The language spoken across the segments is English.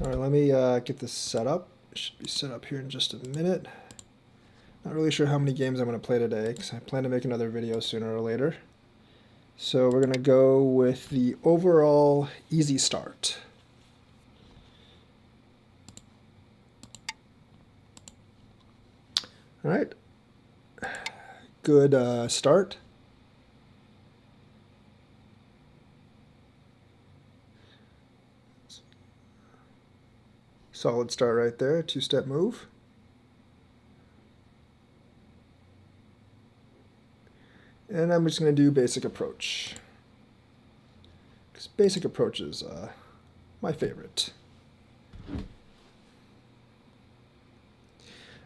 All right, let me get this set up. It should be set up here in just a minute. Not really sure how many games I'm going to play today because I plan to make another video sooner or later. So we're going to go with the overall easy start. All right, good start. Solid start right there, two-step move. And I'm just going to do basic approach. Because basic approach is my favorite.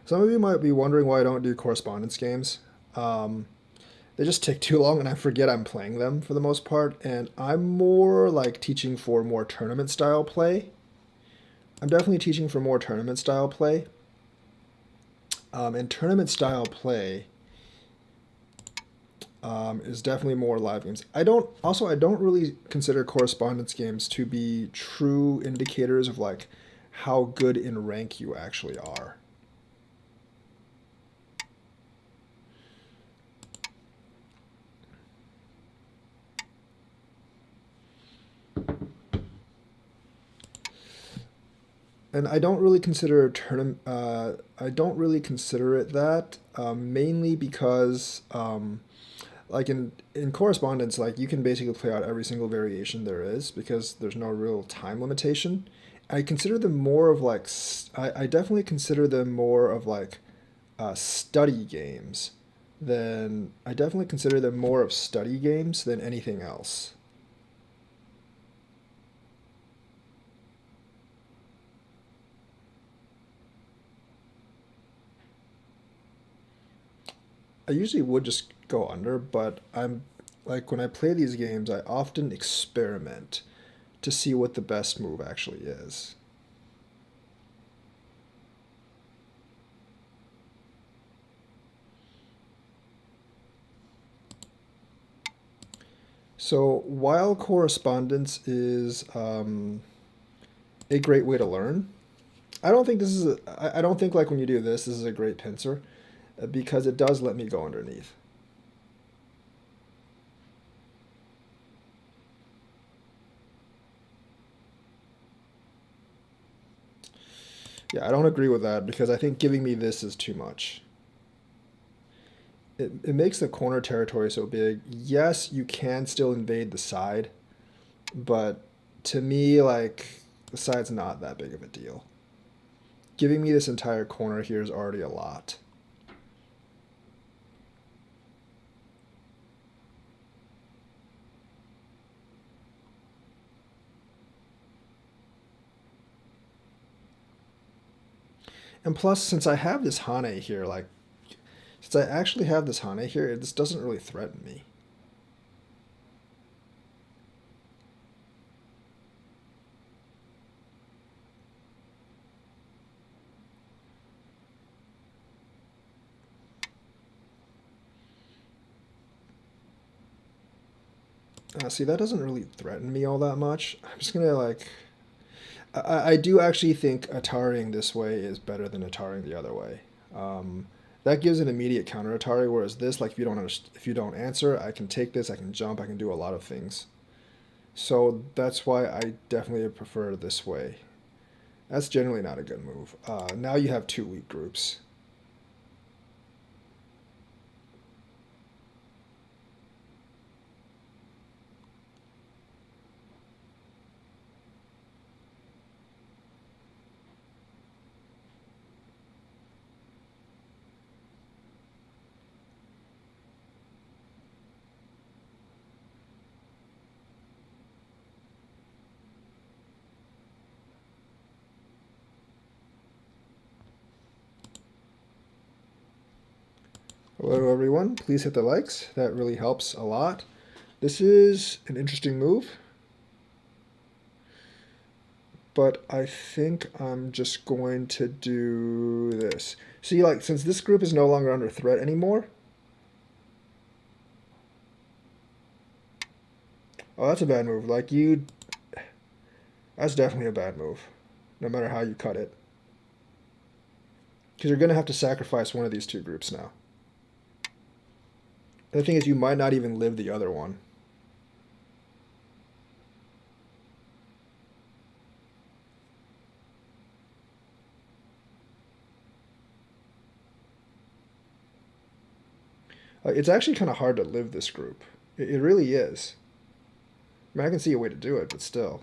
Some of you might be wondering why I don't do correspondence games. They just take too long and I forget I'm playing them for the most part. And I'm more like teaching for more tournament style play. I'm definitely teaching for more tournament style play. And tournament style play is definitely more live games. I don't really consider correspondence games to be true indicators of like how good in rank you actually are. And I don't really consider I don't really consider it that mainly because like in correspondence, like you can basically play out every single variation there is because there's no real time limitation. I consider them more of like I definitely consider them more of like study games than I definitely consider them more of study games than anything else. I usually would just go under, but I'm like when I play these games, I often experiment to see what the best move actually is. So while correspondence is a great way to learn, I don't think this is I don't think like when you do this, this is a great pincer because it does let me go underneath. Yeah, I don't agree with that because I think giving me this is too much. It makes the corner territory so big. Yes, you can still invade the side, but to me, like, the side's not that big of a deal. Giving me this entire corner here is already a lot. And plus, since I have this Hane here, like, since I actually have this Hane here, this doesn't really threaten me. See, that doesn't really threaten me all that much. I'm just gonna like... I do actually think Ataring this way is better than Ataring the other way. That gives an immediate counter Atari, whereas this, like if you don't answer, I can take this, I can jump, I can do a lot of things. So that's why I definitely prefer this way. That's generally not a good move. Now you have two weak groups. Hello everyone, please hit the likes. That really helps a lot. This is an interesting move, but I think I'm just going to do this. See, like, since this group is no longer under threat anymore. Oh, that's a bad move. Like, that's definitely a bad move. no matter how you cut it. Because you're going to have to sacrifice one of these two groups now. And the thing is, you might not even live the other one. It's actually kind of hard to live this group. It really is. I mean, I can see a way to do it, but still.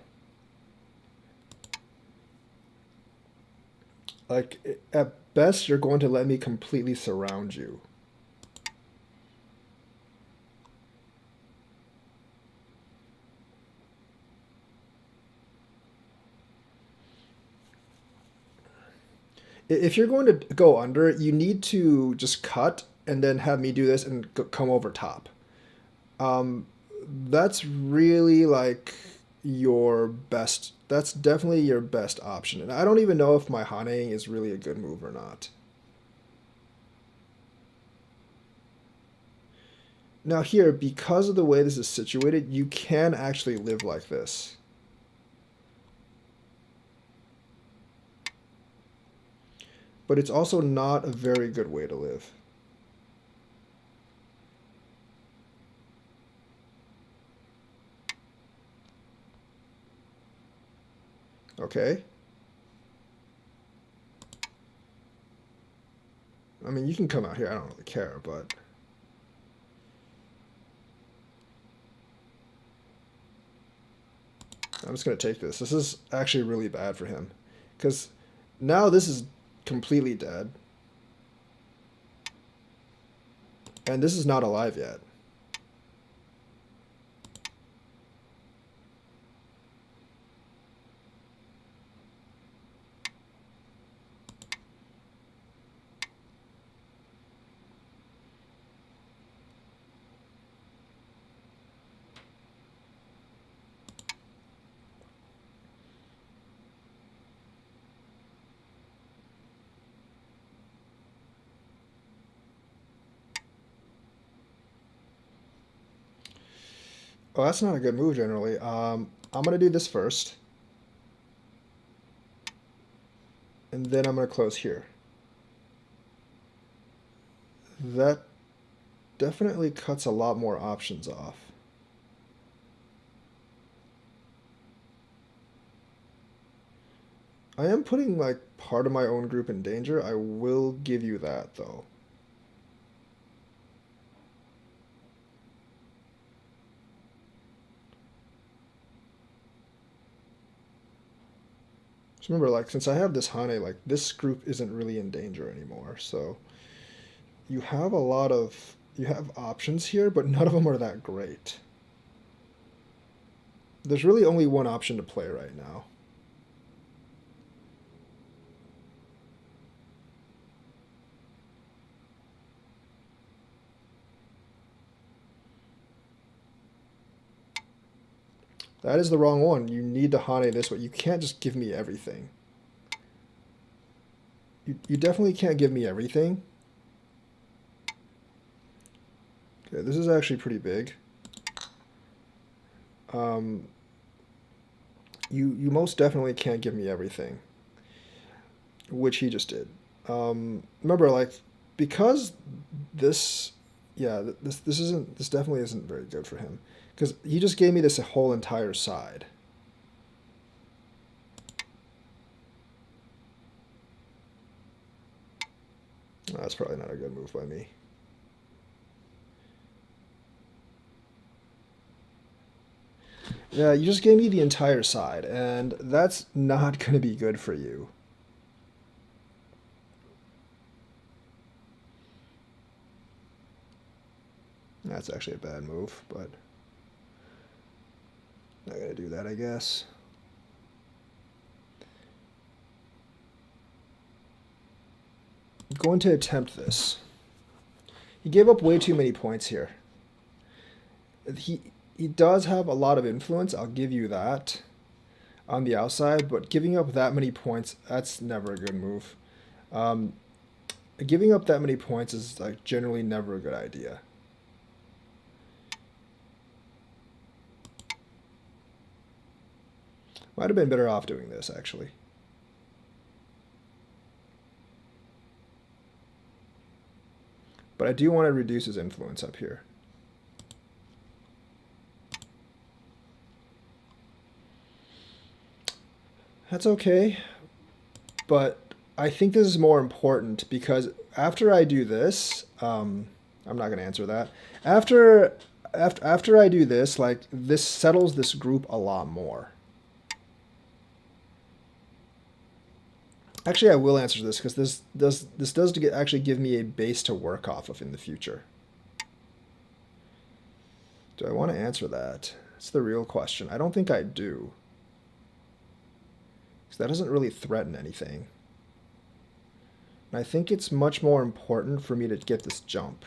Like, at best, you're going to let me completely surround you. If you're going to go under it, you need to just cut and then have me do this and come over top. That's really like your best. That's definitely your best option. And I don't even know if my Hane is really a good move or not. Now here, because of the way this is situated, you can actually live like this. But it's also not a very good way to live. Okay? I mean, you can come out here. I don't really care, but... I'm just going to take this. This is actually really bad for him. Because now this is completely dead. And this is not alive yet. Oh, that's not a good move generally. I'm going to do this first. And then I'm going to close here. That definitely cuts a lot more options off. I am putting like part of my own group in danger. I will give you that though. Just remember, like, since I have this Hane, like, this group isn't really in danger anymore, so you have a lot of, you have options here, but none of them are that great. There's really only one option to play right now. That is the wrong one. You need to Hane this way. You can't just give me everything. You definitely can't give me everything. Okay, this is actually pretty big. You most definitely can't give me everything, which he just did. Remember, like, because this, yeah, this definitely isn't very good for him, because he just gave me this whole entire side. That's probably not a good move by me. Yeah, you just gave me the entire side, and that's not going to be good for you. That's actually a bad move, but not going to do that, I guess. I'm going to attempt this. He gave up way too many points here. He does have a lot of influence, I'll give you that, on the outside, but giving up that many points, that's never a good move. Giving up that many points is like generally never a good idea. Might have been better off doing this, actually. but I do want to reduce his influence up here. That's okay, but I think this is more important because after I do this, I'm not going to answer that. After I do this, like this settles this group a lot more. Actually, I will answer this because this does actually give me a base to work off of in the future. Do I want to answer that? It's the real question. I don't think I do. Because that doesn't really threaten anything. And I think it's much more important for me to get this jump.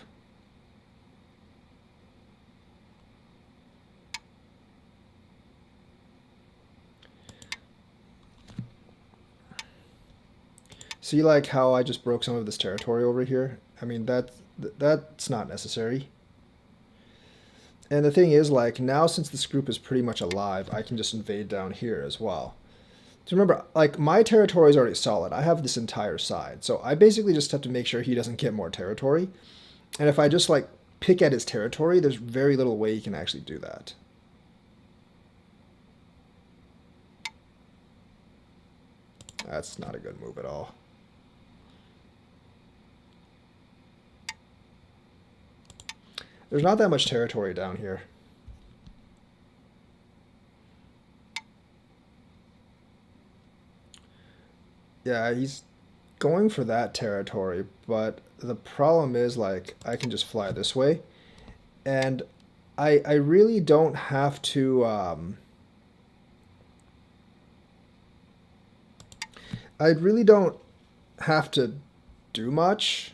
See, like how I just broke some of this territory over here? I mean, that's not necessary. And the thing is, like, now since this group is pretty much alive, I can just invade down here as well. So remember, like, my territory is already solid. I have this entire side. So I basically just have to make sure he doesn't get more territory. And if I just, like, pick at his territory, there's very little way he can actually do that. That's not a good move at all. There's not that much territory down here. Yeah, he's going for that territory, but the problem is, like, I can just fly this way. And I really don't have to... I really don't have to do much.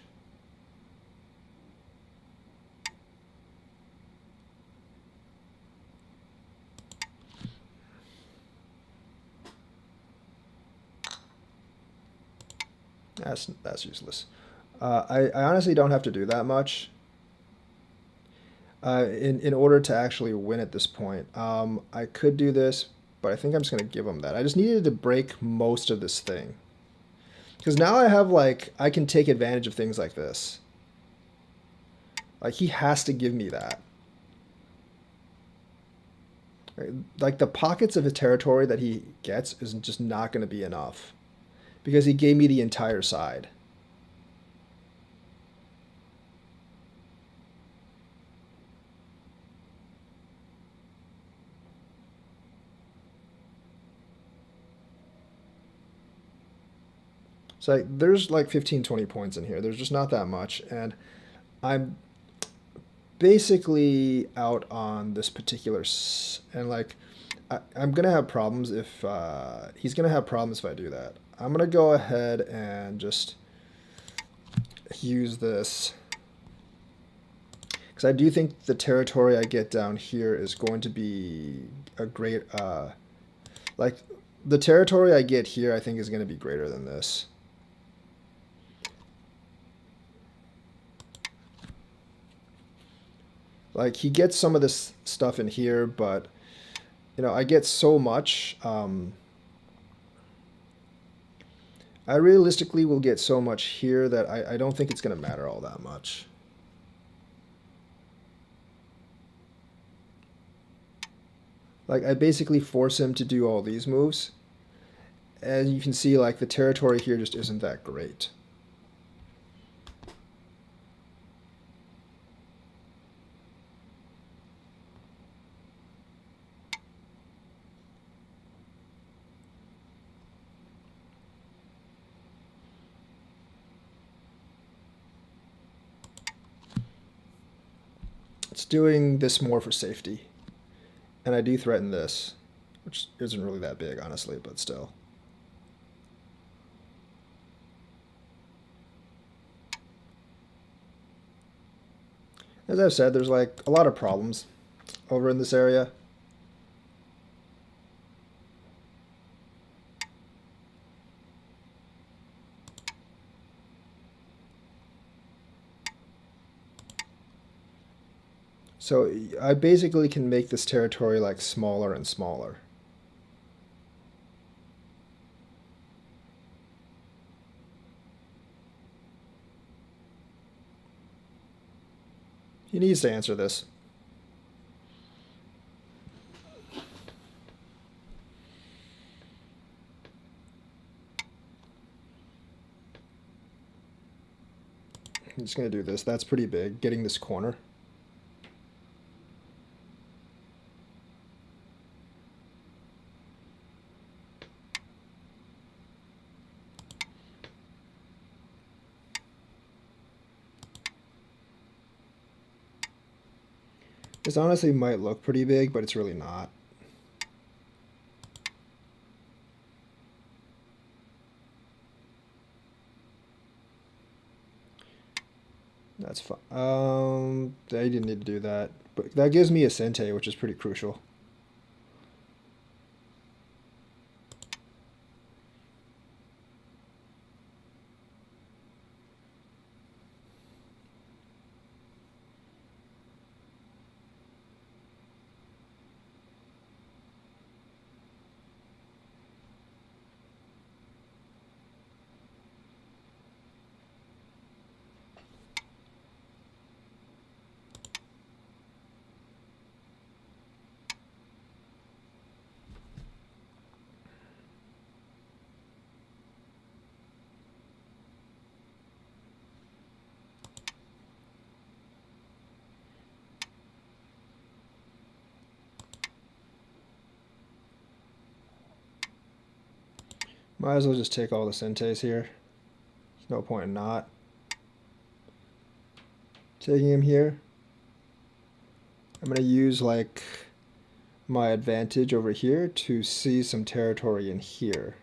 That's useless. I honestly don't have to do that much in order to actually win at this point. I could do this, but I think I'm just going to give him that. I just needed to break most of this thing. Because now I have, like, I can take advantage of things like this. Like, he has to give me that. Like, the pockets of the territory that he gets is just not going to be enough. Because he gave me the entire side. So like, there's like 15, 20 points in here. There's just not that much. And I'm basically out on this particular... And like, I'm going to have problems if... he's going to have problems if I do that. I'm going to go ahead and just use this. Because I do think the territory I get down here is going to be a great... like, the territory I get here I think is going to be greater than this. Like, he gets some of this stuff in here, but, you know, I get so much. I realistically will get so much here that I don't think it's going to matter all that much. Like, I basically force him to do all these moves. And you can see, like, the territory here just isn't that great. It's doing this more for safety. And I do threaten this, which isn't really that big, honestly, but still. As I've said, there's like a lot of problems over in this area. So I basically can make this territory like smaller and smaller. He needs to answer this. I'm just going to do this. That's pretty big, getting this corner. This honestly might look pretty big, but it's really not. That's fine. I didn't need to do that. But that gives me a Sente, which is pretty crucial. Might as well just take all the Sentes here. There's no point in not taking him here. I'm going to use like my advantage over here to see some territory in here.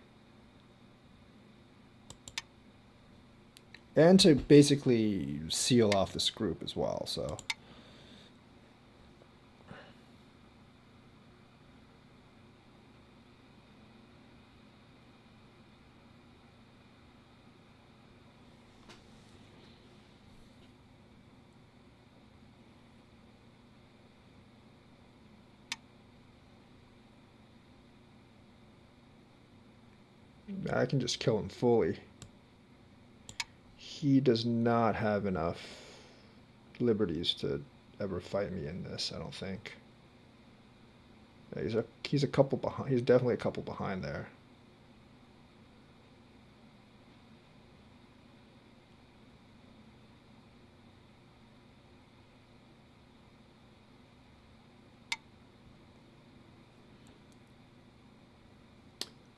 And to basically seal off this group as well, so. I can just kill him fully. He does not have enough liberties to ever fight me in this, I don't think. Yeah, he's a couple behind. He's definitely a couple behind there.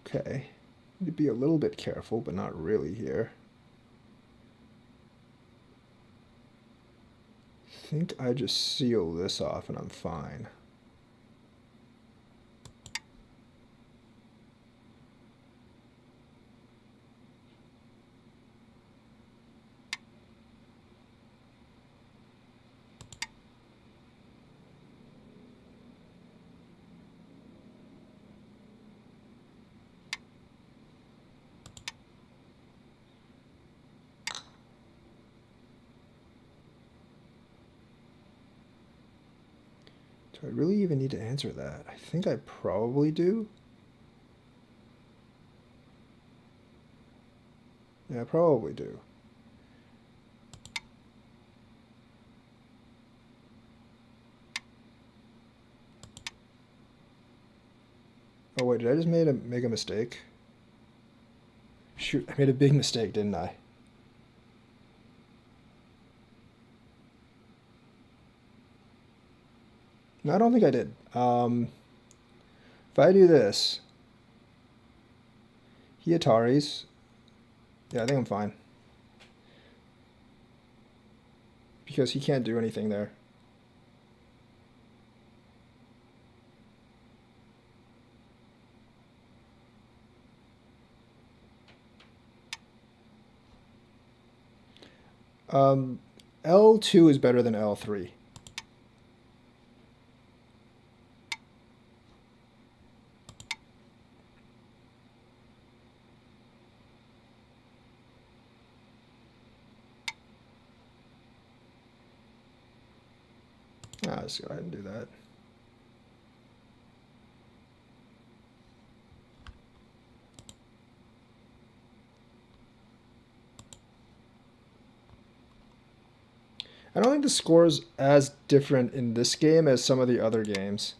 Okay. Need to be a little bit careful, but not really here. I think I just seal this off and I'm fine. Do I really even need to answer that? I think I probably do. Yeah, I probably do. Oh wait, did I just make a mistake? Shoot, I made a big mistake, didn't I? No, I don't think I did. If I do this, he Ataris. Yeah, I think I'm fine. Because he can't do anything there. L2 is better than L3. Let's go ahead and do that. I don't think the score is as different in this game as some of the other games.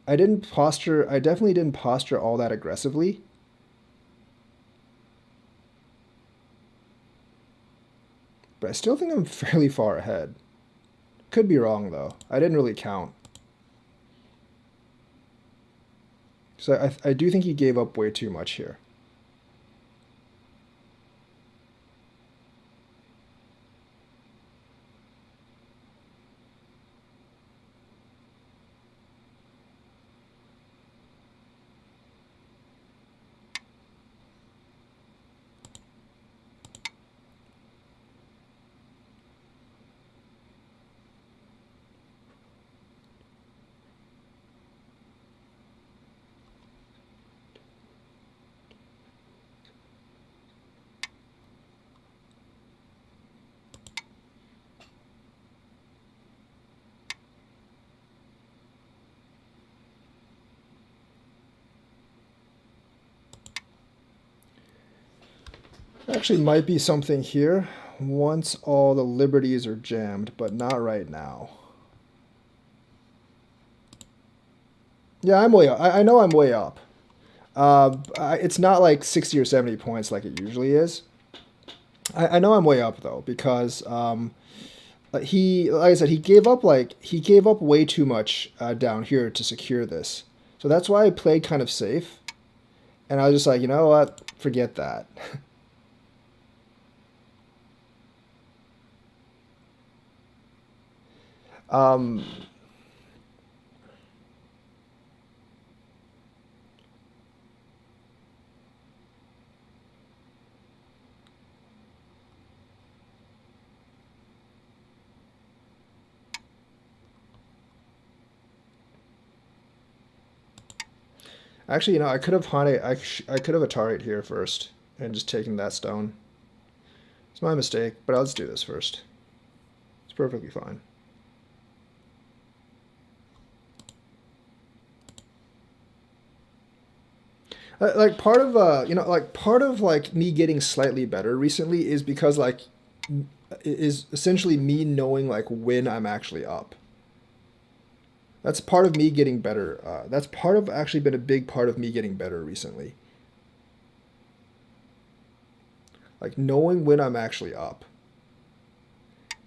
I didn't posture. I definitely didn't posture all that aggressively. But I still think I'm fairly far ahead. Could be wrong though. I didn't really count. So I do think he gave up way too much here. Actually might be something here once all the liberties are jammed, but not right now. Yeah, I'm way up. I know I'm way up. It's not like 60 or 70 points like it usually is. I know I'm way up though because he, like I said, he gave up way too much down here to secure this. So that's why I played kind of safe, and I was just like, you know what, forget that. um, Actually, you know, I could have Atari'd here first and just taken that stone. It's my mistake, but I'll just do this first. It's perfectly fine. Like part of you know, like part of like me getting slightly better recently is because like is essentially me knowing like when I'm actually up. That's part of me getting better. That's part of actually been a big part of me getting better recently. Like knowing when I'm actually up.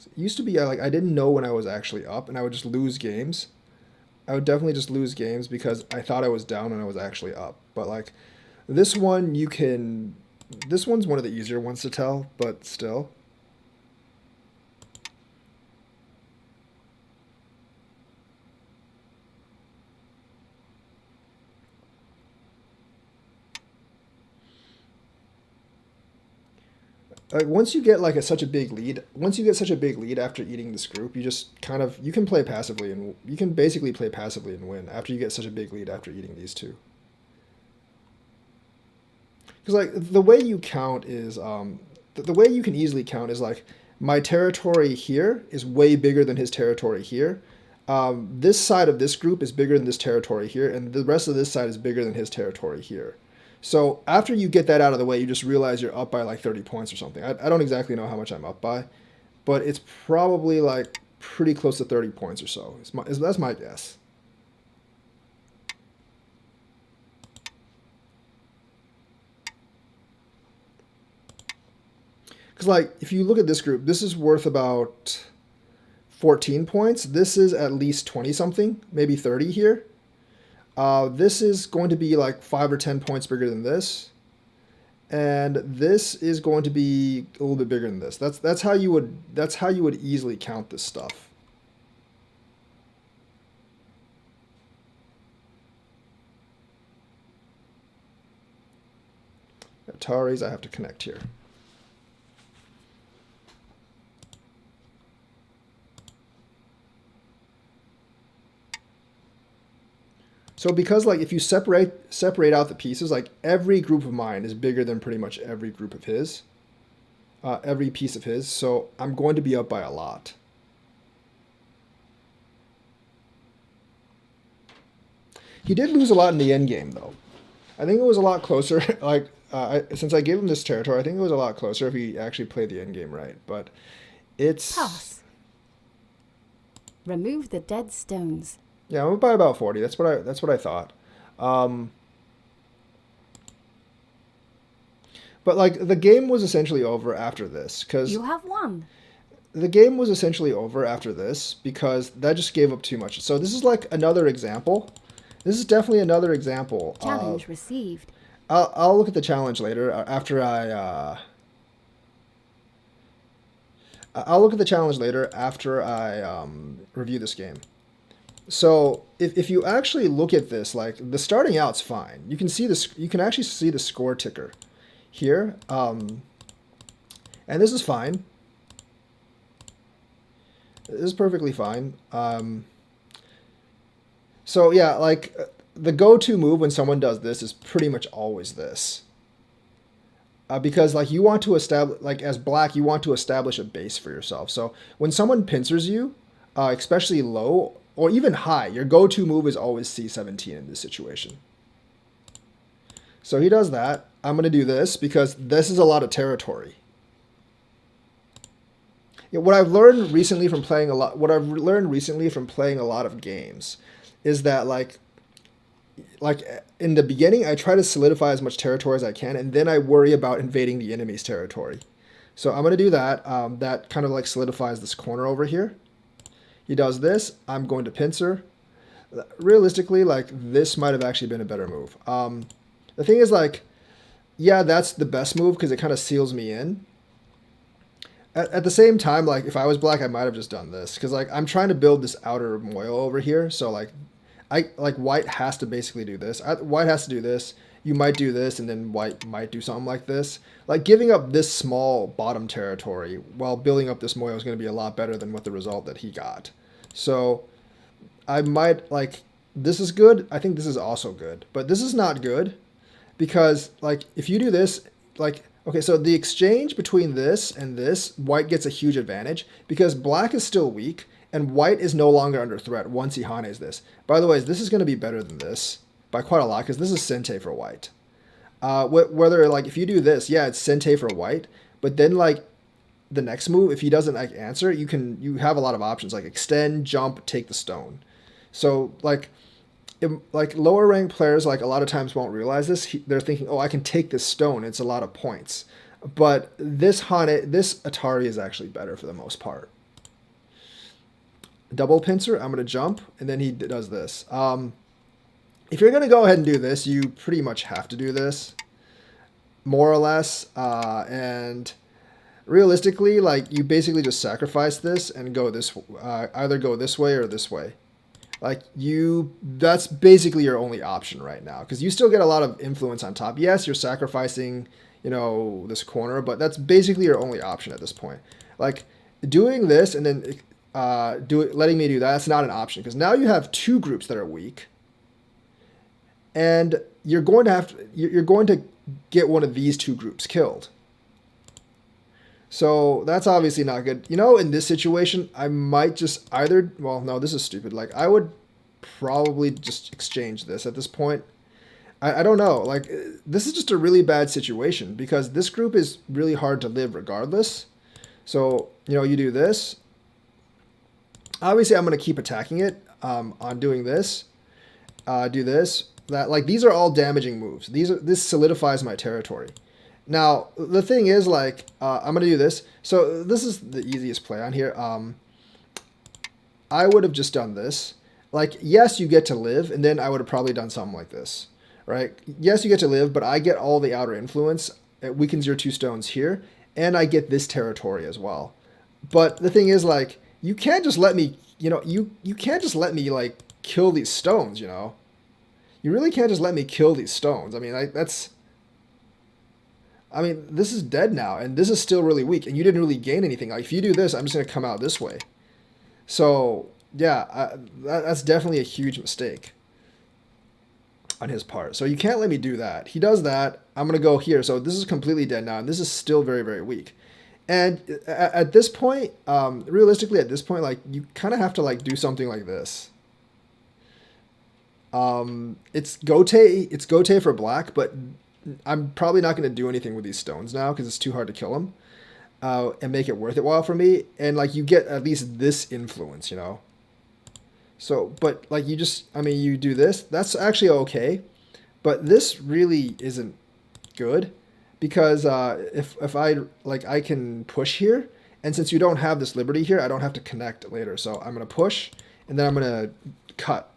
It used to be like I didn't know when I was actually up, and I would just lose games. I would definitely just lose games because I thought I was down and I was actually up. But like this one, you can. This one's one of the easier ones to tell, but still. Like once you get like such a big lead, once you get such a big lead after eating this group, you just kind of you can play passively and you can basically play passively and win after you get such a big lead after eating these two. Because like the way you count is the way you can easily count is like my territory here is way bigger than his territory here. This side of this group is bigger than this territory here, and the rest of this side is bigger than his territory here. So after you get that out of the way, you just realize you're up by like 30 points or something. I don't exactly know how much I'm up by, but it's probably like pretty close to 30 points or so. That's my guess. Because like if you look at this group, this is worth about 14 points. This is at least 20 something, maybe 30 here. This is going to be like 5 or 10 points bigger than this. And this is going to be a little bit bigger than this. That's how you would easily count this stuff. Ataris I have to connect here. So because like if you separate out the pieces, like every group of mine is bigger than pretty much every group of his, every piece of his. So I'm going to be up by a lot. He did lose a lot in the end game though. I think it was a lot closer. Like since I gave him this territory, I think it was a lot closer if he actually played the end game right. But It's Pass. Remove the dead stones. yeah, I'm gonna buy about 40. That's what I thought. Um, but like the game was essentially over after this because You have won. the game was essentially over after this because that just gave up too much. So this is like another example. This is definitely another example of. Challenge received. I'll look at the challenge later after I'll look at the challenge later after I review this game. So if you actually look at this, like the starting out's fine. You can see this. You can actually see the score ticker here, and this is fine. This is perfectly fine. So yeah, like the go-to move when someone does this is pretty much always this. Because like you want to establish, like as black, you want to establish a base for yourself. So when someone pincers you, especially low or even high, your go-to move is always C17 in this situation. So he does that. I'm going to do this because this is a lot of territory. What I've learned recently from playing a lot, what I've learned recently from playing a lot of games, is that like in the beginning, I try to solidify as much territory as I can, and then I worry about invading the enemy's territory. So I'm gonna do that. That kind of like solidifies this corner over here. He does this. I'm going to pincer. Realistically, like this might have actually been a better move. The thing is, like, yeah, that's the best move because it kind of seals me in. At the same time, like if I was black, I might have just done this because like I'm trying to build this outer moil over here. So like white has to basically do this. White has to do this. You might do this, and then white might do something like this. Like giving up this small bottom territory while building up this moil is going to be a lot better than what the result that he got. So I might like this is good. I think this is also good, but this is not good because like if you do this, like okay, so the exchange between this and this, white gets a huge advantage because black is still weak and white is no longer under threat once he Hanes this. By the way, this is going to be better than this by quite a lot because this is Sente for white. Whether like if you do this, yeah, it's Sente for white, but then like the next move, if he doesn't like answer, you have a lot of options like extend, jump, take the stone. So like lower ranked players like a lot of times won't realize this. They're thinking, oh, I can take this stone. It's a lot of points. But this Atari is actually better for the most part. Double pincer, I'm going to jump, and then he does this. If you're going to go ahead and do this, you pretty much have to do this, more or less. And realistically, like you basically just sacrifice this and go this, either go this way or this way. Like that's basically your only option right now because you still get a lot of influence on top. Yes, you're sacrificing, this corner, but that's basically your only option at this point. Like doing this and then letting me do that, that's not an option because now you have two groups that are weak, and you're going to get one of these two groups killed. So that's obviously not good. In this situation, I might just either, well, no, this is stupid. Like I would probably just exchange this at this point. I don't know. Like this is just a really bad situation because this group is really hard to live regardless. So, you do this. Obviously, I'm going to keep attacking it on doing this. Do this. That like these are all damaging moves. This solidifies my territory. Now, the thing is, like, I'm going to do this. So this is the easiest play on here. I would have just done this. Like, yes, you get to live, and then I would have probably done something like this, right? Yes, you get to live, but I get all the outer influence. It weakens your two stones here, and I get this territory as well. But the thing is, like, you can't just let me, you can't just let me, like, kill these stones, You really can't just let me kill these stones. I mean, this is dead now, and this is still really weak, and you didn't really gain anything. Like, if you do this, I'm just going to come out this way. So, yeah, that's definitely a huge mistake on his part. So you can't let me do that. He does that. I'm going to go here. So this is completely dead now, and this is still very, very weak. And at this point, realistically, at this point, like, you kind of have to, like, do something like this. It's Gote for black, but I'm probably not going to do anything with these stones now because it's too hard to kill them. and make it worth it while for me. And like you get at least this influence, you know. So, but like you just, I mean, you do this. That's actually okay, but this really isn't good because if I like I can push here, and since you don't have this liberty here, I don't have to connect later. So I'm gonna push, and then I'm gonna cut.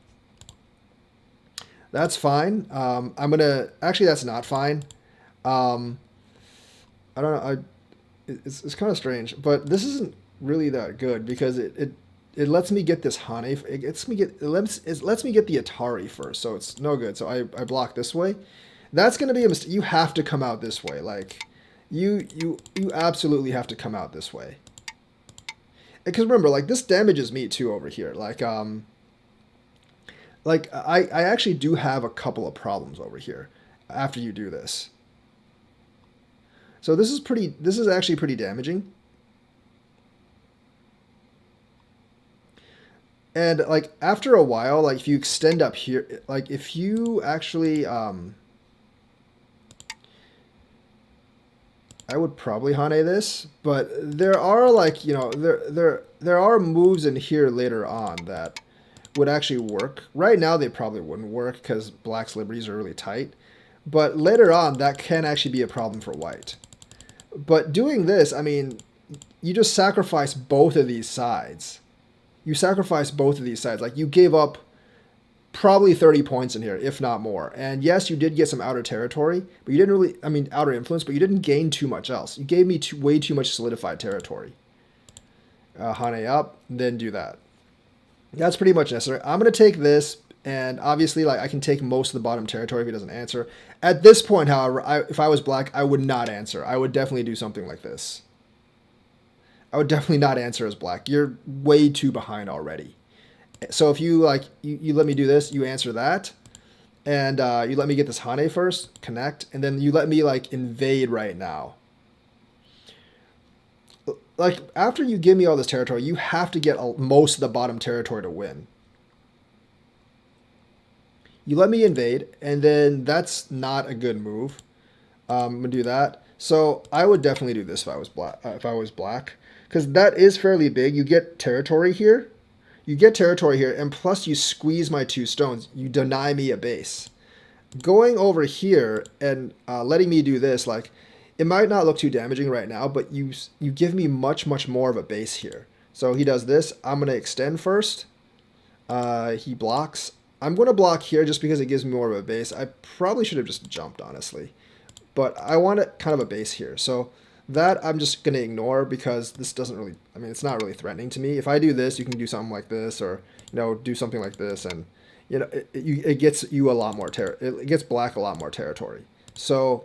That's fine. I'm gonna actually that's not fine. Um, I don't know. It's kind of strange, but this isn't really that good because it lets me get this Hane. It lets me get the Atari first, so it's no good. So I block this way. That's gonna be a mistake. You have to come out this way. Like you absolutely have to come out this way. Because remember, like this damages me too over here. Like I actually do have a couple of problems over here after you do this. So this is actually pretty damaging. And like after a while, like if you extend up here, like if you actually I would probably Hane this, but there are like, you know, there are moves in here later on that would actually work. Right now they probably wouldn't work because black's liberties are really tight. But later on that can actually be a problem for white. But doing this, I mean, you just sacrifice both of these sides. You sacrifice both of these sides. Like you gave up probably 30 points in here, if not more. And yes, you did get some outer territory, but you didn't really, I mean, outer influence, but you didn't gain too much else. You gave me way too much solidified territory. Hane up, then do that. That's pretty much necessary. I'm going to take this, and obviously, like I can take most of the bottom territory if he doesn't answer. At this point, however, if I was black, I would not answer. I would definitely do something like this. I would definitely not answer as black. You're way too behind already. So if you like, you let me do this, you answer that, and you let me get this Hane first, connect, and then you let me like invade right now. Like after you give me all this territory, you have to get most of the bottom territory to win. You let me invade, and then that's not a good move. I'm gonna do that. So I would definitely do this if I was black. Because that is fairly big. You get territory here. You get territory here, and plus you squeeze my 2 stones. You deny me a base. Going over here and letting me do this, like, it might not look too damaging right now, but you give me much more of a base here. So he does this. I'm gonna extend first. He blocks. I'm gonna block here just because it gives me more of a base. I probably should have just jumped, honestly, but I want kind of a base here. So that I'm just going to ignore because this doesn't really, I mean, it's not really threatening to me. If I do this, you can do something like this or, you know, do something like this. And, you know, it gets you a lot more, it gets black a lot more territory. So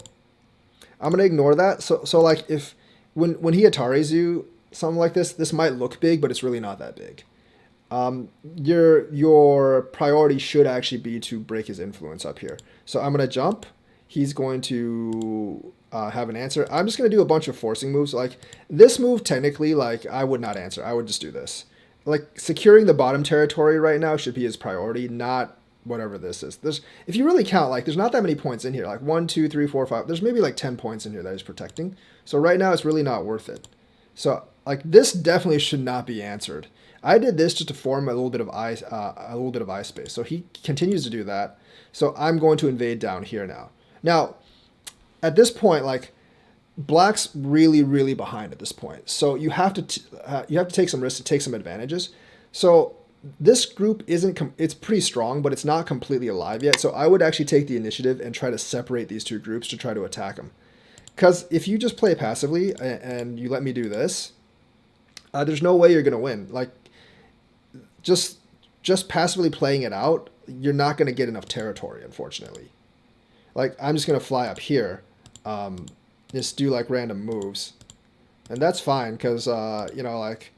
I'm going to ignore that. So like if, when he Ataris you, something like this might look big, but it's really not that big. Your priority should actually be to break his influence up here. So I'm going to jump. He's going to have an answer. I'm just going to do a bunch of forcing moves. Like this move, technically, like I would not answer. I would just do this. Like securing the bottom territory right now should be his priority, not whatever this is. If you really count, like there's not that many points in here. Like 1, 2, 3, 4, 5. There's maybe like 10 points in here that he's protecting. So right now it's really not worth it. So like this definitely should not be answered. I did this just to form a little bit of eye space. So he continues to do that. So I'm going to invade down here now. Now, at this point, like black's really behind at this point, so you have to take some risks to take some advantages. So this group it's pretty strong, but it's not completely alive yet. So I would actually take the initiative and try to separate these 2 groups to try to attack them. Because if you just play passively and you let me do this, there's no way you're gonna win. Like just passively playing it out, you're not gonna get enough territory, unfortunately. Like, I'm just going to fly up here, just do, like, random moves. And that's fine, because, you know, like,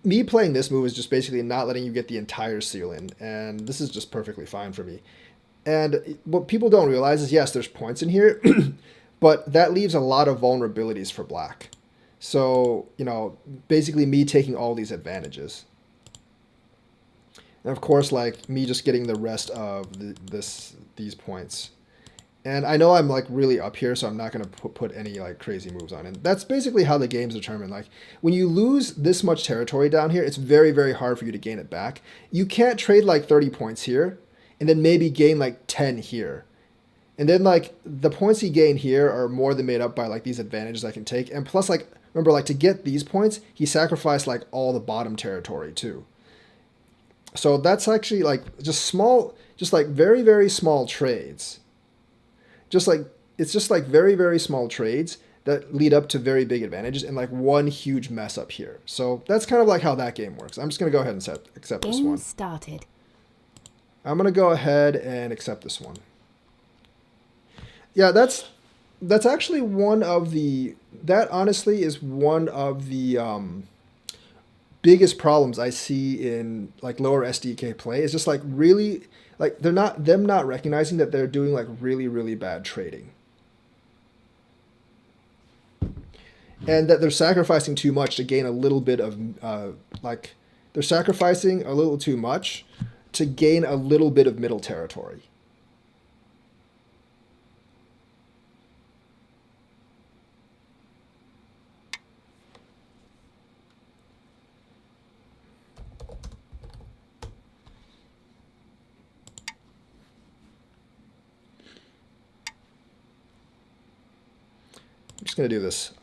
me playing this move is just basically not letting you get the entire seal in, and this is just perfectly fine for me. And what people don't realize is, yes, there's points in here, but that leaves a lot of vulnerabilities for black. So, you know, basically me taking all these advantages. And of course, like me just getting the rest of these points. And I know I'm like really up here, so I'm not gonna put any like crazy moves on. And that's basically how the game's determined. Like when you lose this much territory down here, it's very, very hard for you to gain it back. You can't trade like 30 points here and then maybe gain like 10 here. And then like the points you gain here are more than made up by like these advantages I can take. And plus, like, remember, like to get these points, he sacrificed like all the bottom territory too. So that's actually like just small, just like very, very small trades. Just like it's just like very, very small trades that lead up to very big advantages and like one huge mess up here. So that's kind of like how that game works. I'm just gonna go ahead and accept this Game one. started. I'm gonna go ahead and accept this one. Yeah, that's actually one of the that honestly is one of the biggest problems I see in like lower SDK play. Is just like really like they're not them not recognizing that they're doing like really, really bad trading. And that they're sacrificing too much to gain a little bit of like they're sacrificing a little too much to gain a little bit of middle territory. I'm just gonna do this.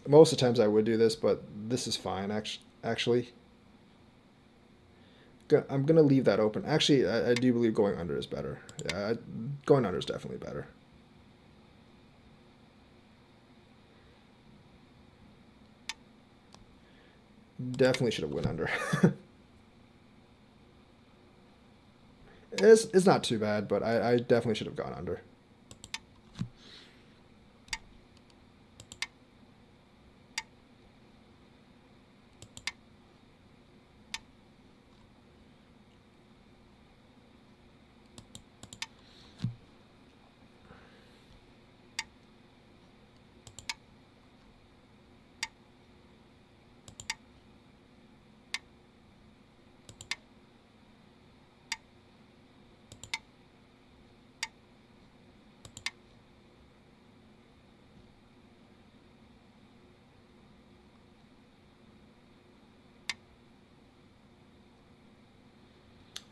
Most of the times I would do this, but this is fine. Actually, I'm gonna leave that open. Actually, I do believe going under is better. Yeah, going under is definitely better. Definitely should have went under. It's not too bad, but I definitely should have gone under.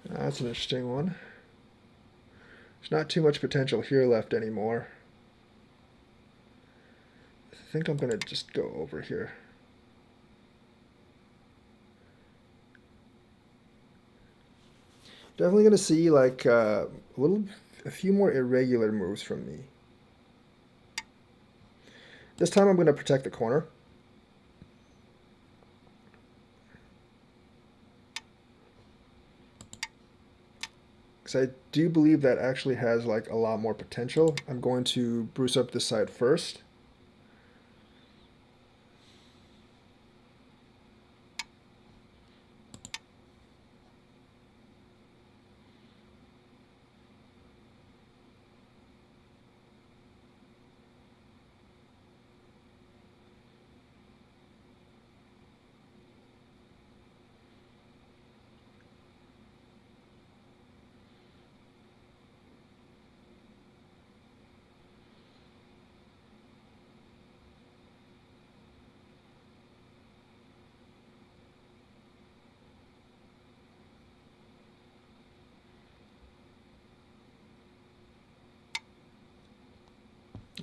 That's an interesting one. There's not too much potential here left anymore. I think I'm gonna just go over here. Definitely gonna see like a few more irregular moves from me. This time I'm gonna protect the corner. Because I do believe that actually has like a lot more potential. I'm going to Bruce up this side first.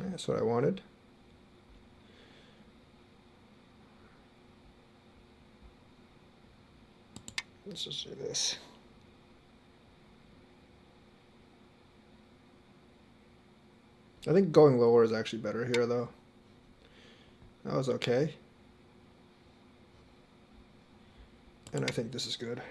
That's what I wanted. Let's just do this. I think going lower is actually better here, though. That was okay. And I think this is good.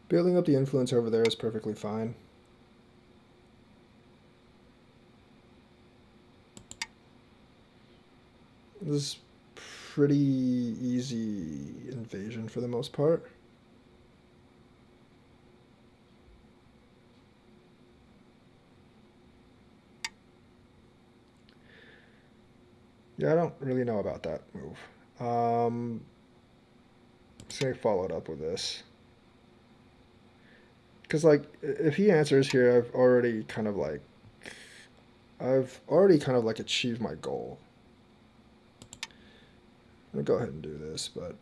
Building up the influence over there is perfectly fine. This is pretty easy invasion for the most part. Yeah, I don't really know about that move. Say follow it up with this. Because like if he answers here, I've already kind of like achieved my goal. I'm gonna go ahead and do this, but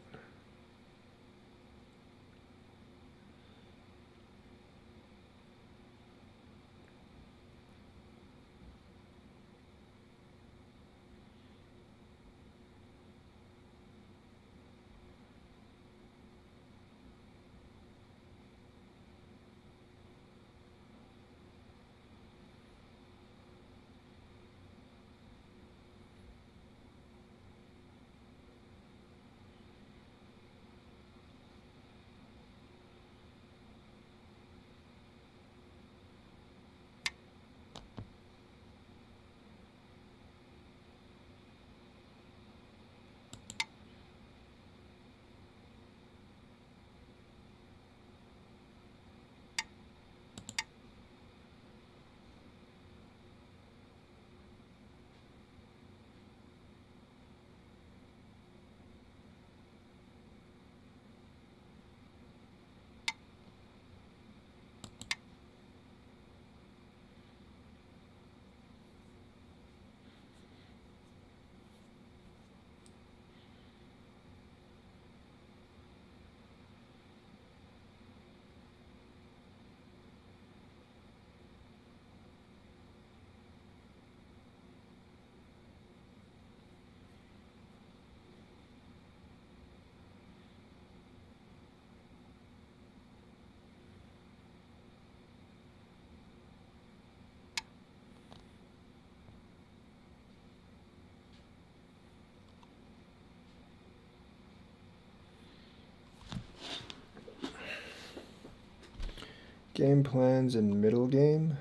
game plans in middle game.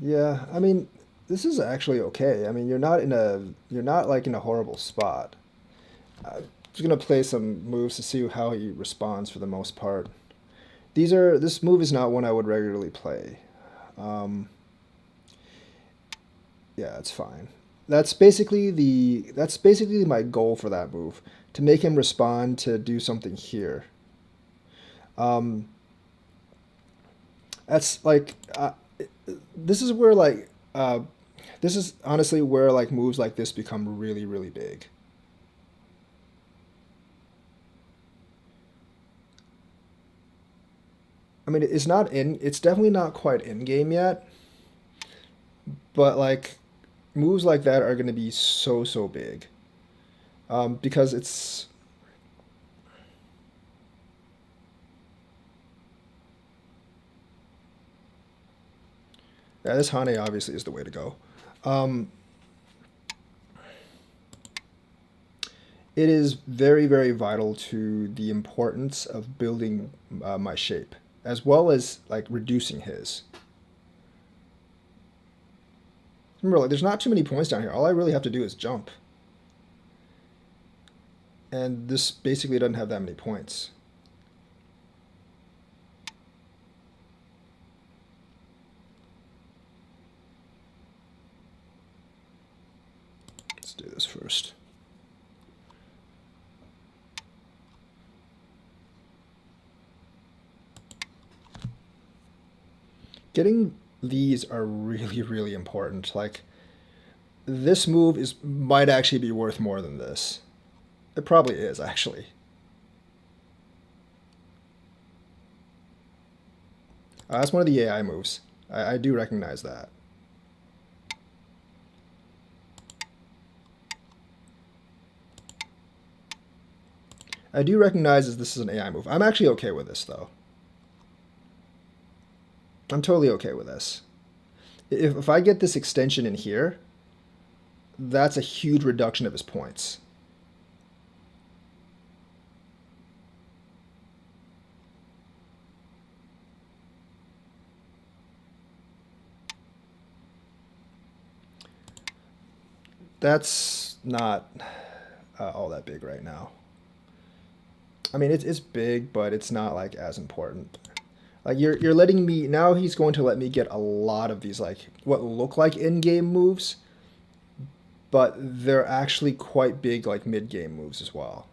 Yeah, I mean, this is actually okay. I mean, you're not like in a horrible spot. I'm just gonna play some moves to see how he responds for the most part. This move is not one I would regularly play. Um, yeah, it's fine. That's basically my goal for that move, to make him respond to do something here. Um, that's like this is where like this is honestly where like moves like this become really big. I mean, it's definitely not quite in game yet, but like moves like that are going to be so big, because it's yeah, this Hane obviously is the way to go. Um, it is very vital to the importance of building my shape, as well as like reducing his. Remember, like there's not too many points down here. All I really have to do is jump, and this basically doesn't have that many points. Let's do this first. Getting these are really important. Like this move is might actually be worth more than this. It probably is actually. That's one of the AI moves. I do recognize that. I do recognize that this is an AI move. I'm actually okay with this though. I'm totally okay with this. If I get this extension in here, that's a huge reduction of his points. That's not all that big right now. I mean, it's big, but it's not like as important. Like you're letting me now. He's going to let me get a lot of these like what look like in-game moves, but they're actually quite big like mid-game moves as well.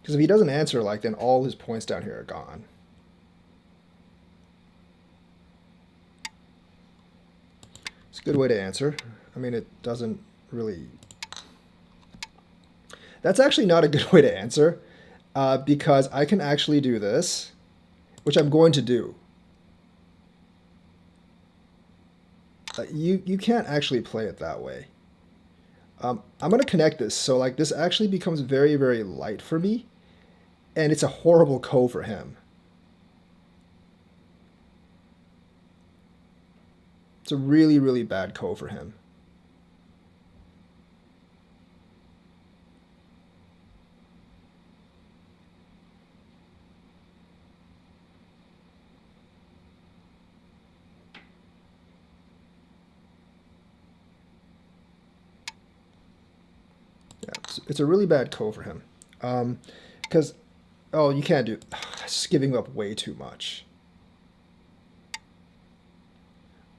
Because if he doesn't answer, like then all his points down here are gone. It's a good way to answer. I mean, it doesn't really. That's actually not a good way to answer, because I can actually do this, which I'm going to do. You can't actually play it that way. I'm going to connect this, so like this actually becomes very, very light for me, and it's a horrible ko for him. It's a really, really bad ko for him. Yeah, it's a really bad ko for him. Because, oh, you can't do. It's giving up way too much.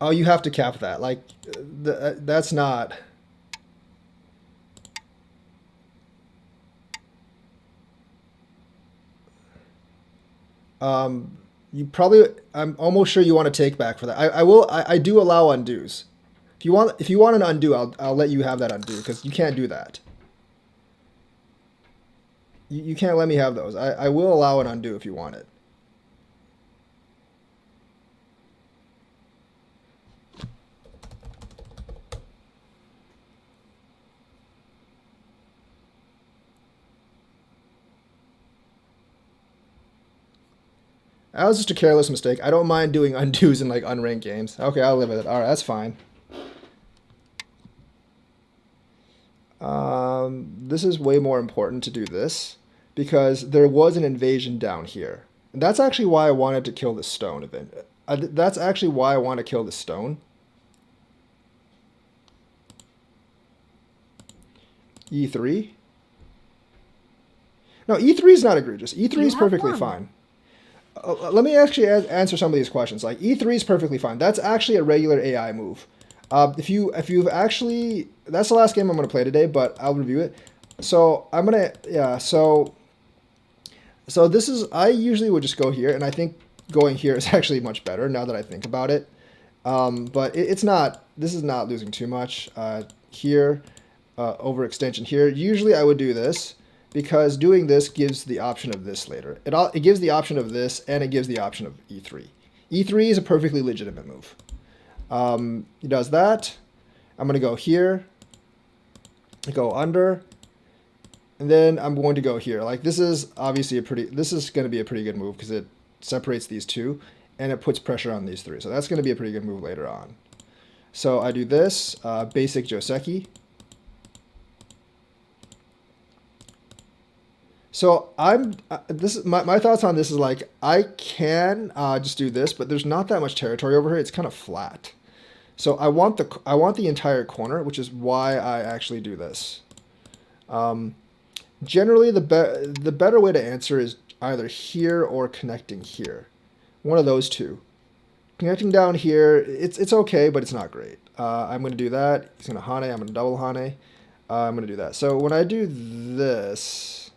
Oh, you have to cap that. Like, that's not. You probably. I'm almost sure you want to take back for that. I will. I do allow undos. If you want an undo, I'll let you have that undo because you can't do that. You can't let me have those. I will allow an undo if you want it. That was just a careless mistake. I don't mind doing undos in like unranked games. Okay, I'll live with it. All right, that's fine. This is way more important to do this because there was an invasion down here. And that's actually why I wanted to kill this stone event. That's actually why I want to kill this stone. E3? No, E3 is not egregious. E3 is perfectly fine. Let me actually answer some of these questions. Like E3 is perfectly fine. That's actually a regular AI move. If you've actually, that's the last game I'm gonna play today, but I'll review it. So I'm gonna So this is, I usually would just go here, and I think going here is actually much better now that I think about it. But it's not. This is not losing too much. Here, overextension here. Usually I would do this, because doing this gives the option of this later. It gives the option of this, and it gives the option of E3. E3 is a perfectly legitimate move. He does that. I'm going to go here, go under, and then I'm going to go here. Like this is obviously this is going to be a pretty good move because it separates these two, and it puts pressure on these three. So that's going to be a pretty good move later on. So I do this, basic Joseki. So my thoughts on this is like I can just do this, but there's not that much territory over here. It's kind of flat. So I want the entire corner, which is why I actually do this. Generally, the better way to answer is either here or connecting here, one of those two. Connecting down here, it's okay, but it's not great. I'm going to do that. He's going to Hane. I'm going to double Hane. I'm going to do that. So when I do this.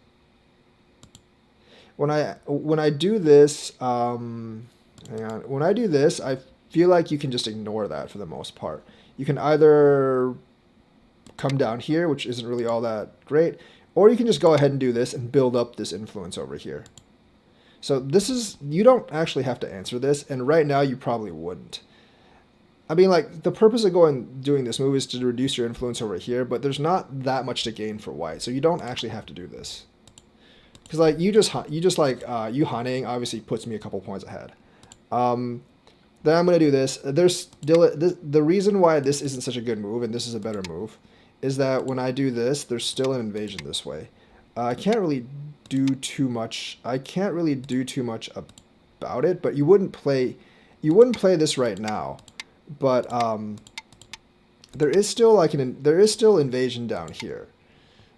When I do this, hang on. When I do this, I feel like you can just ignore that for the most part. You can either come down here, which isn't really all that great, or you can just go ahead and do this and build up this influence over here. So this is, you don't actually have to answer this, and right now you probably wouldn't. I mean, like, the purpose of doing this move is to reduce your influence over here, but there's not that much to gain for white, so you don't actually have to do this. Because like you Haneing obviously puts me a couple points ahead. Then I'm gonna do this. There's still the reason why this isn't such a good move and this is a better move, is that when I do this, there's still an invasion this way. I can't really do too much. I can't really do too much about it. But you wouldn't play this right now. But there is still invasion down here.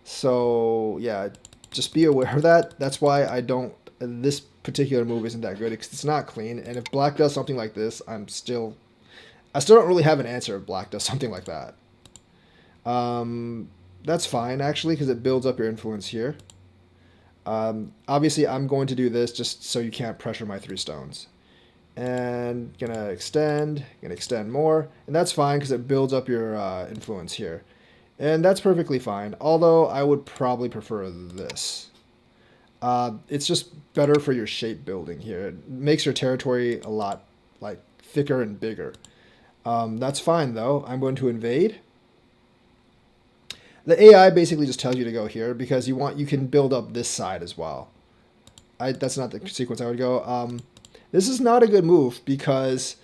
So yeah. just be aware of that. That's why I don't. This particular move isn't that good because it's not clean. And if black does something like this, I still don't really have an answer if black does something like that. That's fine actually because it builds up your influence here. Obviously, I'm going to do this just so you can't pressure my 3 stones. And gonna extend more, and that's fine because it builds up your influence here. And that's perfectly fine, although I would probably prefer this. It's just better for your shape building here. It makes your territory a lot like thicker and bigger. That's fine though. I'm going to invade. The AI basically just tells you to go here because you can build up this side as well. That's not the sequence I would go. This is not a good move because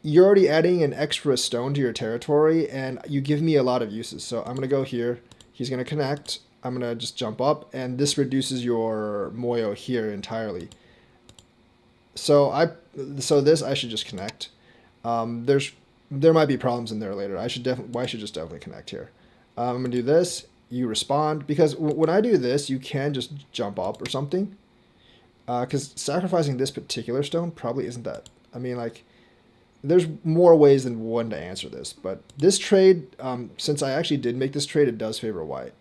you're already adding an extra stone to your territory and you give me a lot of uses. So I'm going to go here. He's going to connect. I'm going to just jump up and this reduces your Moyo here entirely. So this I should just connect. There might be problems in there later. I should just definitely connect here. I'm going to do this. You respond because when I do this, you can just jump up or something. Because sacrificing this particular stone probably isn't that. I mean, like, there's more ways than one to answer this. But this trade, since I actually did make this trade, it does favor white.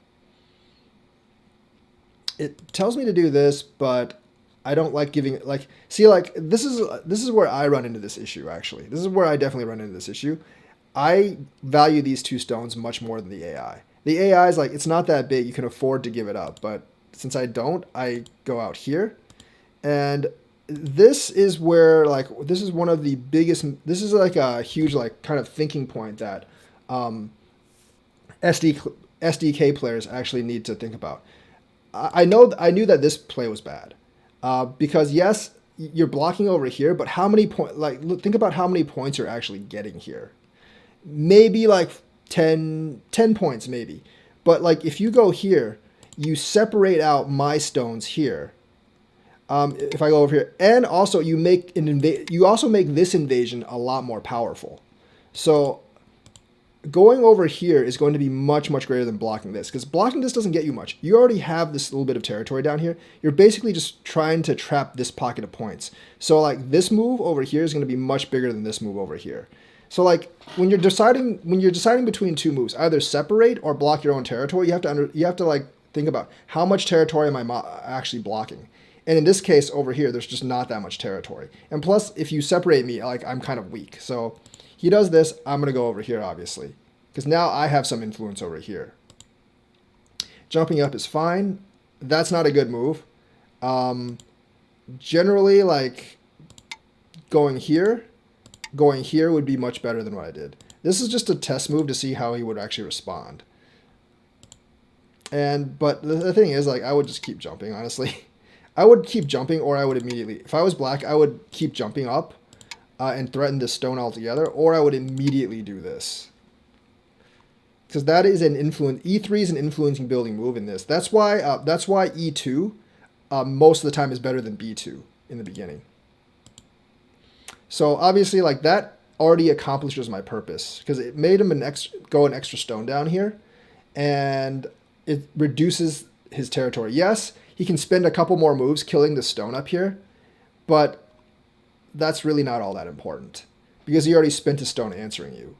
It tells me to do this, but I don't like giving it, like, see, like, this is where I run into this issue, actually. This is where I definitely run into this issue. I value these 2 stones much more than the AI. The AI is like, it's not that big, you can afford to give it up. But since I don't, I go out here. And this is where, like, this is one of the biggest, this is like a huge, like, kind of thinking point that SDK players actually need to think about. I knew that this play was bad because, yes, you're blocking over here, but how many points, like, think about how many points you're actually getting here. Maybe like 10 points, maybe. But, like, if you go here, you separate out my stones here. If I go over here, and also you make you also make this invasion a lot more powerful. So going over here is going to be much greater than blocking this because blocking this doesn't get you much. You already have this little bit of territory down here. You're basically just trying to trap this pocket of points. So like this move over here is going to be much bigger than this move over here. So like when you're deciding between 2 moves, either separate or block your own territory, you have to like think about how much territory am I actually blocking. And in this case over here, there's just not that much territory. And plus, if you separate me, like I'm kind of weak. So he does this, I'm going to go over here, obviously. Because now I have some influence over here. Jumping up is fine. That's not a good move. Generally, like, going here would be much better than what I did. This is just a test move to see how he would actually respond. But the thing is, like, I would just keep jumping, honestly. I would keep jumping, or I would immediately, if I was black, I would keep jumping up and threaten this stone altogether, or I would immediately do this. Because that is an influence. E3 is an influencing building move in this. That's why E2 most of the time is better than B2 in the beginning. So obviously, like, that already accomplishes my purpose because it made him go an extra stone down here, and it reduces his territory. Yes, he can spend a couple more moves killing the stone up here, but that's really not all that important because he already spent his stone answering you.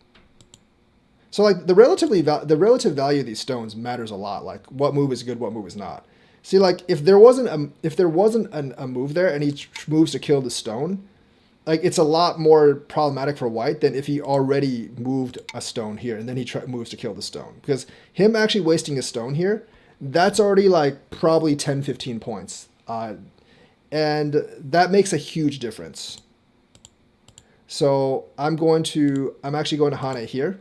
So like the relative value of these stones matters a lot. Like what move is good, what move is not. See, like if there wasn't a move there and he moves to kill the stone, like it's a lot more problematic for white than if he already moved a stone here and then he moves to kill the stone. Because him actually wasting a stone here, that's already like probably 10, 15 points. And that makes a huge difference. So I'm actually going to Hane here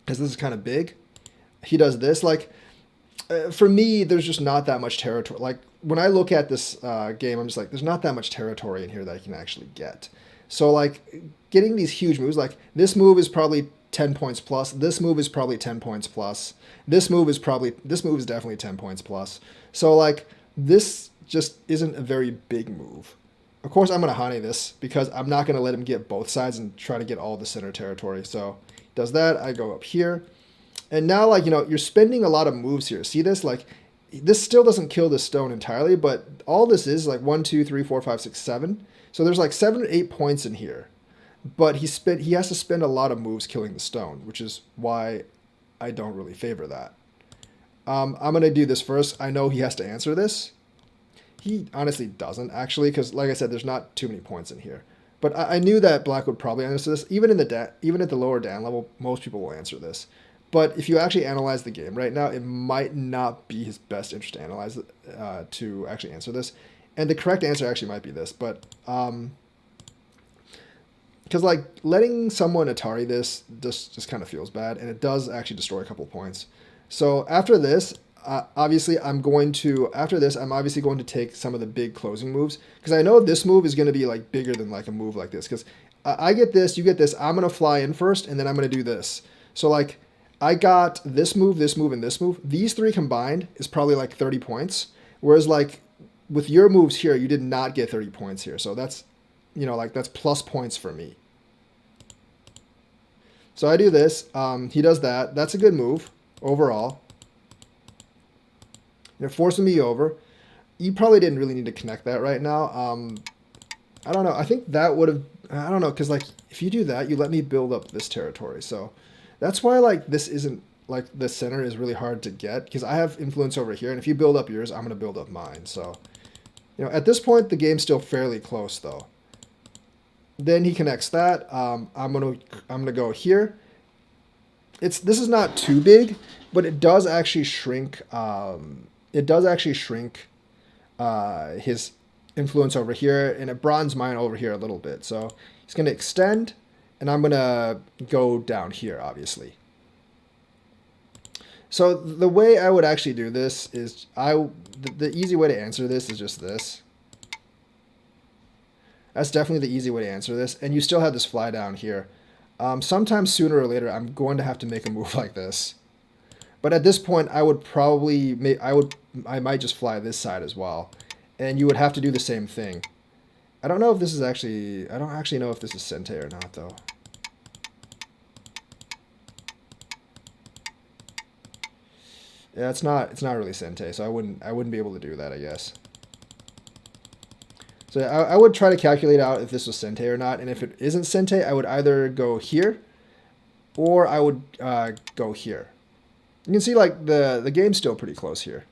because this is kind of big. He does this. Like, for me, there's just not that much territory. Like, when I look at this game, I'm just like, there's not that much territory in here that I can actually get. So, like, getting these huge moves, like, this move is probably 10 points plus. This move is probably 10 points plus. This move is definitely 10 points plus. So, like, this just isn't a very big move. Of course, I'm going to Hane this because I'm not going to let him get both sides and try to get all the center territory. So, he does that. I go up here. And now, like, you know, you're spending a lot of moves here. See this? Like, this still doesn't kill this stone entirely, but all this is like 1, 2, 3, 4, 5, 6, 7. So there's like 7 or 8 points in here. But he has to spend a lot of moves killing the stone, which is why I don't really favor that. I'm going to do this first. I know he has to answer this. He honestly doesn't, actually, because like I said, there's not too many points in here. But I knew that black would probably answer this. Even even at the lower Dan level, most people will answer this. But if you actually analyze the game right now, it might not be his best interest to analyze to actually answer this. And the correct answer actually might be this, but because like letting someone Atari this just kind of feels bad, and it does actually destroy a couple points. So after this, obviously I'm obviously going to take some of the big closing moves, because I know this move is going to be like bigger than like a move like this, because I get this, you get this, I'm going to fly in first, and then I'm going to do this. So like I got this move, and this move. These three combined is probably like 30 points. Whereas like with your moves here, you did not get 30 points here. So that's, like that's plus points for me. So I do this. He does that. That's a good move overall. You're forcing me over. You probably didn't really need to connect that right now. I don't know. I think that would have, I don't know, because like if you do that, you let me build up this territory. So that's why like this isn't like the center is really hard to get, because I have influence over here, and if you build up yours, I'm going to build up mine. So, at this point the game's still fairly close though. Then he connects that. I'm gonna go here. This is not too big, but it does actually shrink. His influence over here, and it broadens mine over here a little bit. So he's gonna extend, and I'm gonna go down here, obviously. So the way I would actually do this is the easy way to answer this is just this. That's definitely the easy way to answer this, and you still have this fly down here. Sometime sooner or later, I'm going to have to make a move like this. But at this point, I might just fly this side as well, and you would have to do the same thing. I don't actually know if this is Sente or not though. Yeah, it's not really Sente, so I wouldn't be able to do that, I guess. So I would try to calculate out if this was Sente or not, and if it isn't Sente, I would either go here, or I would go here. You can see like the game's still pretty close here.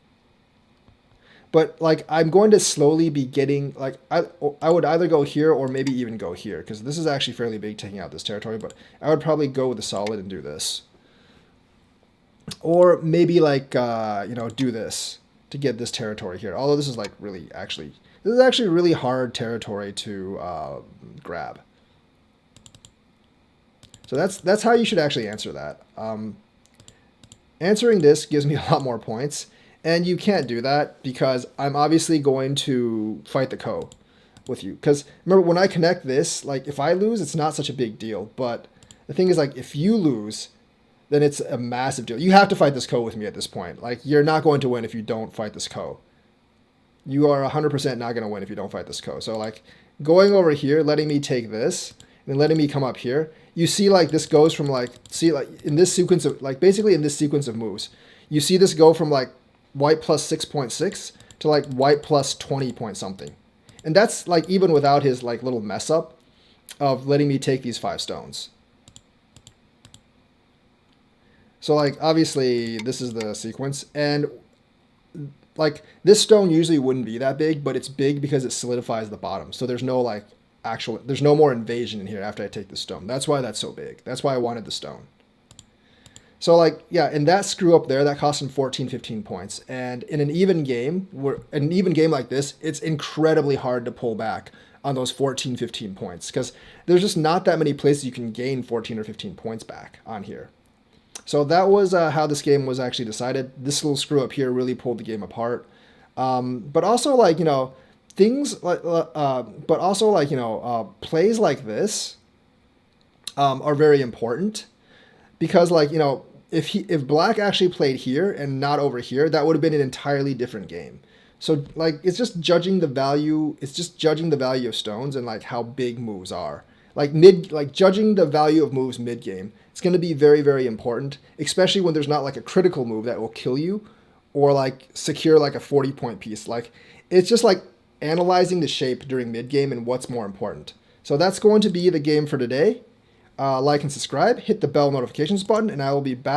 But like I'm going to slowly be getting like I would either go here or maybe even go here, because this is actually fairly big taking out this territory, but I would probably go with the solid and do this. Or maybe like do this to get this territory here. Although this is like this is actually really hard territory to grab. So that's how you should actually answer that. Answering this gives me a lot more points, and you can't do that because I'm obviously going to fight the ko with you. Because remember, when I connect this, like if I lose, it's not such a big deal. But the thing is, like if you lose, then it's a massive deal. You have to fight this ko with me at this point. Like you're not going to win if you don't fight this ko. You are 100% not going to win if you don't fight this ko. So like going over here, letting me take this, and letting me come up here, you see like this goes from like in this sequence of basically in this sequence of moves, you see this go from like white plus 6.6 to like white plus 20 point something. And that's like even without his like little mess up of letting me take these 5 stones. So like obviously this is the sequence, and like this stone usually wouldn't be that big, but it's big because it solidifies the bottom. So there's no like there's no more invasion in here after I take the stone. That's why that's so big. That's why I wanted the stone. So like, yeah, and that screw up there, that cost him 14, 15 points. And in an even game like this, it's incredibly hard to pull back on those 14, 15 points, because there's just not that many places you can gain 14 or 15 points back on here. So that was how this game was actually decided. This little screw up here really pulled the game apart. But also like, things like, but also like, plays like this are very important, because like, if black actually played here and not over here, that would have been an entirely different game. So like, it's just judging the value. It's just judging the value of stones and like how big moves are. Like judging the value of moves mid game. It's going to be very, very important, especially when there's not like a critical move that will kill you, or like secure like a 40 point piece. Like it's just like analyzing the shape during mid game and what's more important. So that's going to be the game for today. Like and subscribe, hit the bell notifications button, and I will be back.